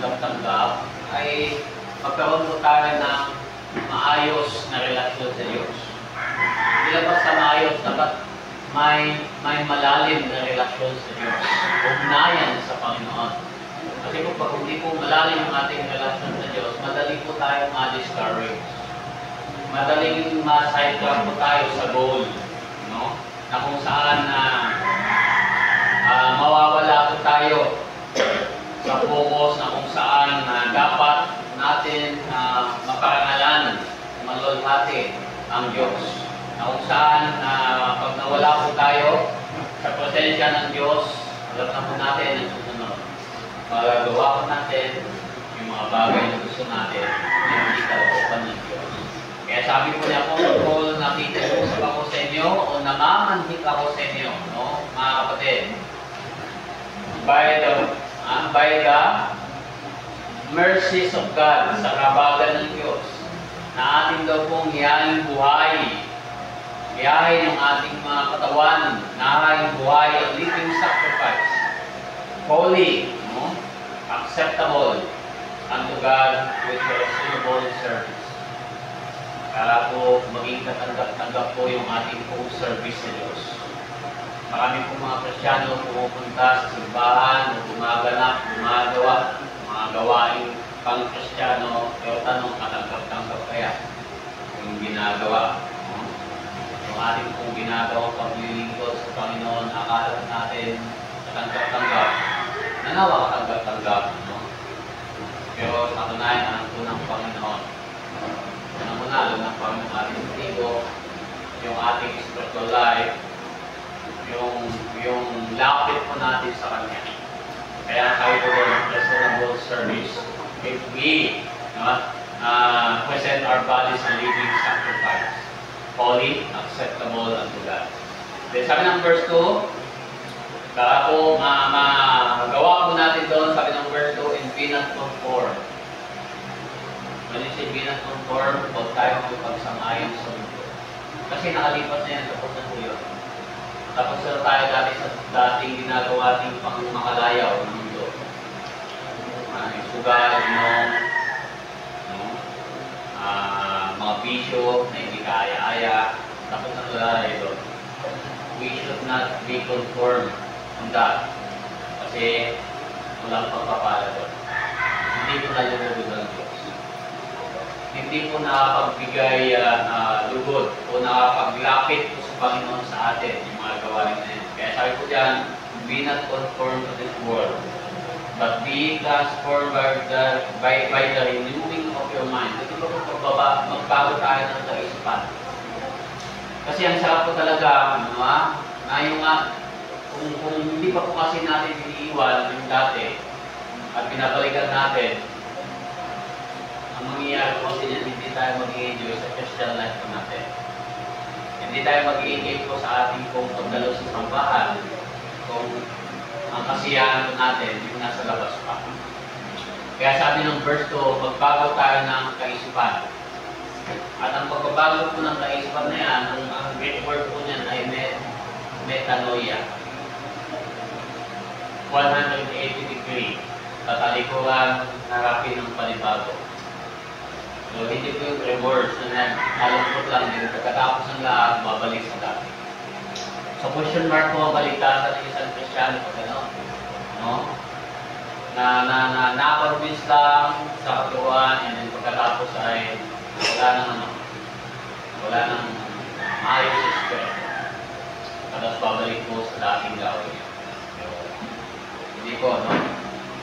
katanggap-tanggap ay magkaroon po tayo ng maayos na relasyon sa Diyos. Hindi lang basta maayos, dapat may malalim na relasyon sa Diyos. Ugnayan sa Panginoon. Kasi po pag hindi po malalim ang ating relasyon sa Diyos, madali po tayo ma-discourage. Madaling ma-sidetrack po tayo sa goal. No? Na kung saan mawawala po tayo sa focus na kung saan dapat natin maparangalan, malulhati ang Diyos. Na kung saan pag nawala po tayo sa presensya ng Diyos, alam na po natin ang susunod. Magagawa po natin yung mga bagay na gusto natin na hindi kalooban ng Diyos. Kaya sabi po niya po, Paul, nakikiusap ako sa inyo o namamanhik ako sa inyo, no? Mga kapatid. By the mercies of God, sa kabagan ng Diyos, na ating daw pong hiyaing buhay, hiyahin ng ating mga katawan, nahaing buhay, ang living sacrifice, holy, no? Acceptable unto God, with your reasonable service. Para po maging katanggap-tanggap po yung ating pong service sa Diyos. Marami pong mga Kristyano pumupunta sa simbahan, gumaganap, gumagawa, mga gawain pang Kristyano, pero tanong, katanggap-tanggap kaya yung ginagawa. Yung ating pong ginagawa paglilingkod sa Panginoon, akala natin katanggap-tanggap, nanawa katanggap-tanggap. No? Pero sa katunayan, ang tunang Panginoon, nanalo ng Panginoon ating tigo, yung ating spiritual life, yung lapit po natin sa Kanya. Kaya tayo po doon, reasonable service. If we present our bodies a living sacrifice, holy, acceptable unto God. Then sabi ng verse 2, para po magawa po natin doon, sabi ng verse 2, in be not conformed. When you say be not conformed, huwag tayo magpagsamayan sa mundo. Kasi nakalipas na yan, tapos na po yun. Tapos na tayo dati sa dating ginagawa ating pangmakalayaw ng mundo. Yung sugal, mga bisyo na hindi kaaya-aya, tapos na lalaya doon. We should not be conformed on that. Kasi walang pagpapala doon. Hindi ko nalulugod ang Diyos. Hindi po nakapagbigay lugod o nakapaglapit po sa Panginoon sa atin yung mga gawain na yun. Kaya sabi po dyan, be not conformed to this world, but be transformed by the renewing of your mind. Ito po magbago tayo ng kaisipan. Kasi ang sarap po talaga, na yung kung hindi pa po kasi natin iniiwan yung dati at pinabalikan natin, ang mangyayari po kasi hindi tayo mag-i-enjoy sa Christian life po natin. Hindi tayo mag-i-engage po sa ating pong pagdalo sa sambahan kung ang kasiyahan po natin yung nasa labas pa. Kaya sabi ng verse 2, magbago tayo ng kaisipan. At ang pagbabago po ng kaisipan na yan, ang Greek word po niyan ay metanoia. 180 degree. Tatalikuran, harapin ng panibago. So, hindi po yung reverse na nalungkot lang din. Pagkatapos ng lahat, babalik sa dati. So, question mark po ang baligtasan ng isang Kristyano pag gano'n. No? Na nakonvince lang sa katuruan, and then pagkatapos ay wala nang maayos sa spirit. Tapos babalik po sa dating gawin. So, hindi po, no?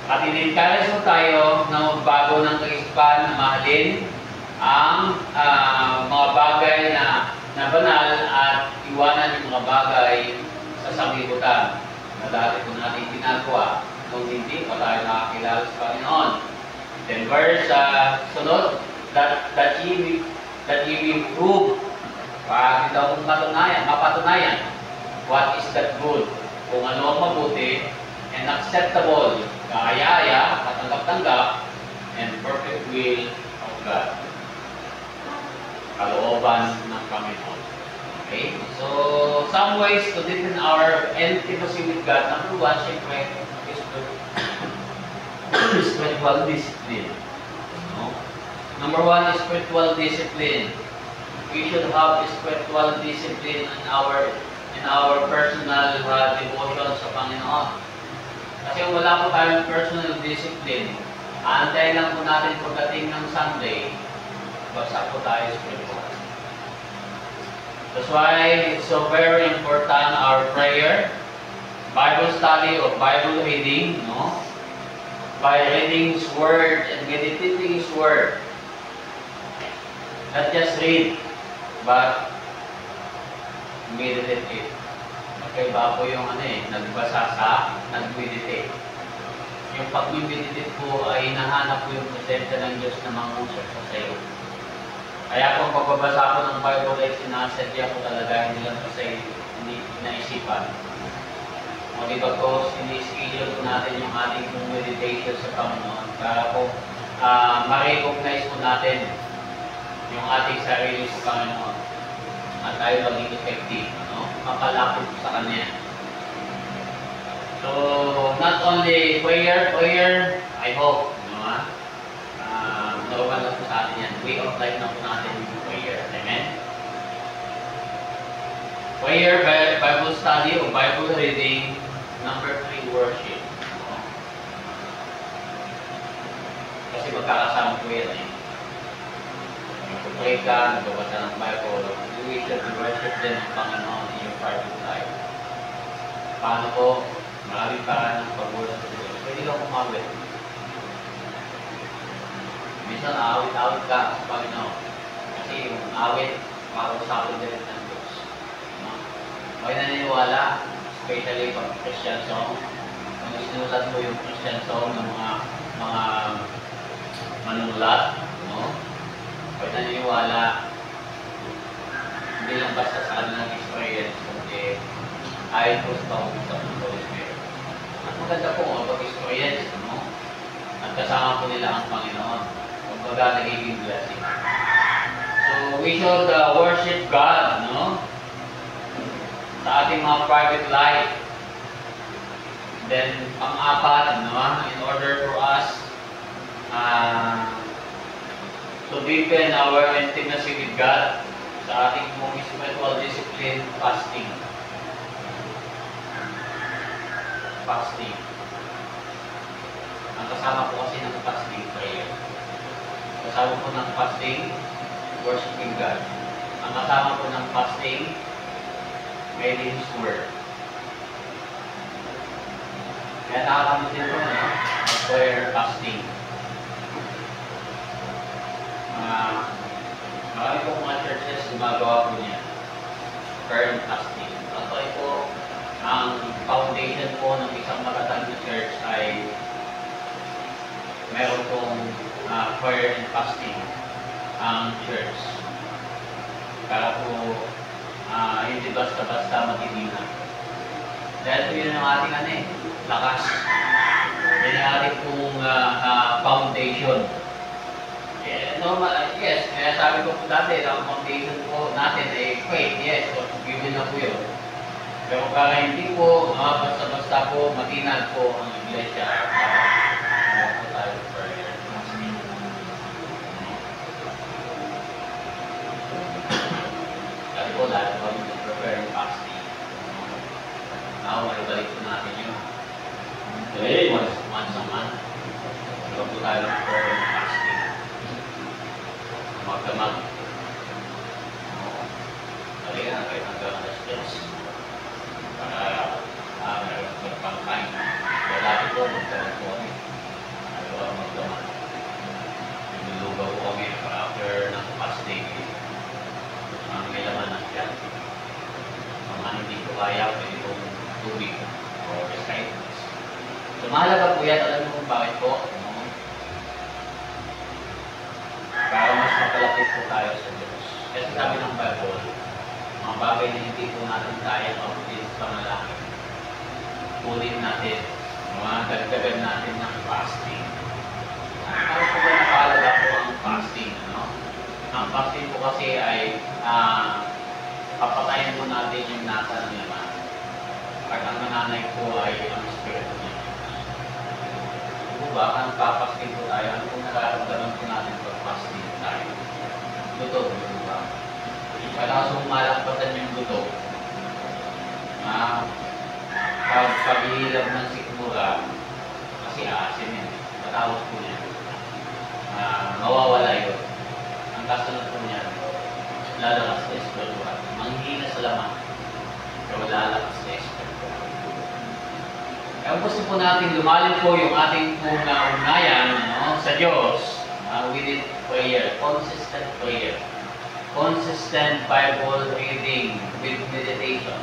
At in-encourage po tayo na magbago ng kaisipan na mahalin ang mga bagay na banal at iwanan yung mga bagay sa sanglibutan na dati po natin ginagawa nung hindi pa tayo nakakilala sa Panginoon. Then verse sunod, that ye will prove, para daw kung mapatunayan what is that good, kung ano ang mabuti and acceptable, kaaya-aya, katanggap-tanggap, and perfect will of God. Kalooban ng Panginoon. Okay? So, some ways to deepen our intimacy with God. Number one, syempre, is to spiritual discipline. No? Number one is spiritual discipline. We should have spiritual discipline in our personal devotion sa Panginoon. Kasi kung wala po tayong personal discipline, aantayin lang po natin pagdating ng Sunday, bagsak po tayo spiritual. That's why it's so very important our prayer, Bible study or Bible reading, no? By reading His Word and meditating His Word. Not just read, but meditate it. Magkaiba po yung nagbasa sa nag-meditate. Yung pag-meditate po ay hinahanap po yung presensya ng Diyos na mangusap sa iyo. Kaya kung pagbabasa ko ng Bible ay sinasadya ko talaga, hindi lang kasi hindi naisipan. O di ba po, sinischedule po natin yung ating meditation sa Panginoon para po ma-recognize po natin yung ating sarili sa Panginoon at tayo maging effective, no? Mapalapit po sa Kanya. So, not only prayer, I hope, no? Normal lang po sa atin yan. Way of life na po natin yung prayer. Amen? Prayer, Bible study, o Bible reading. Number 3, worship. No? Kasi magkakasama po yan eh. Nagpupray ka, nagbabasa ng Bible, you should worship din ang Panginoon in your private life. Paano po? Marami pa ng pagulat sa Diyos. Pwede lang kumawit. Minsan, awit-awit ka sa Panginoon. Kasi yung awit, makausapin din ng Diyos. No? May naniniwala, especially pag Christian song, kung isinulat mo yung Christian song ng mga manunulat, no? May naniniwala, hindi lang basta sa kanilang experience, kundi ayon po sa pag-usap ng Holy Spirit. At maganda po ang pag-experience, no? At kasama po nila ang Panginoon. Kumbaga, nagiging blessing. So, we should worship God, no? Sa ating mga private life. Then, pang-apat, no? In order for us to deepen our intimacy with God, sa ating mga spiritual discipline, fasting. Fasting. Ang kasama po kasi ng fasting, prayer. Kasama po ng fasting, worshiping God. Ang kasama po ng fasting, reading His Word. Kaya nakakamit din po, no? Prayer, fasting. Marami po mga churches gumagawa po niya. Prayer and fasting. Ito ay po, ang foundation po ng isang matatag na church ay meron pong prayer and fasting ang church. Para po hindi basta-basta matitina. Dahil po yun ang ating lakas. Yan ang ating pong foundation. Normal, yes, kaya sabi ko po dati, ang foundation po natin ay faith, yes, so given na po yun. Pero para hindi po, basta-basta po, matinag po ang iglesia para po tayo prayer. Kasi po, dahil po prepare and fasting. Now, balik po natin yun. Okay, once a month. Pero po tayo ng prayer and fasting. Magdamag. Dali na, kahit hanggang alas 10. Para magpangkain. Kaya dati po, magdamag po kami. Ayaw magdamag. Nilulugaw po kami para after ng fasting. Ang may laman ng tiyan. Mga hindi ko kaya, pwede pong tubig o recitals. So, mahalaga po yan. Alam mo kung bakit po? Para mas mapalapit po tayo sa Diyos. Kasi sabi ng Bible, mga bagay na hindi po natin kaya mabutin sa panalangin. Pulin natin, mga dagdagan natin ng fasting. Ano po ba napahalaga po ang fasting? No? Ang fasting po kasi ay papatayin po natin yung nasa ng laman. At ang nananay po ay ang Espiritu niya. Diba ba? Ang Pagkatapos malakpatan yung buto, paghilab ng sikmura, kasi asin yun. Pagkatapos po niya, mawawala yun. Ang kasunod po niya, lalakas na espiritual. Manghina sa laman, pero lalakas na espiritual. Kaya gusto po natin lumalim po yung ating pong ugnayan sa Diyos with prayer, consistent prayer. Consistent Bible reading with meditation.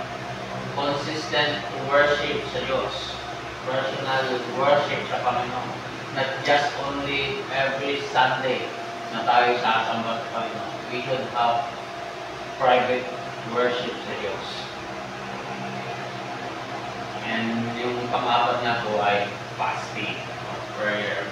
Consistent worship sa Diyos. Personal worship sa Panginoon. Not just only every Sunday na tayo sasamba sa Panginoon. We should have private worship sa Diyos. And yung pang-apat na po ay fasting or prayer.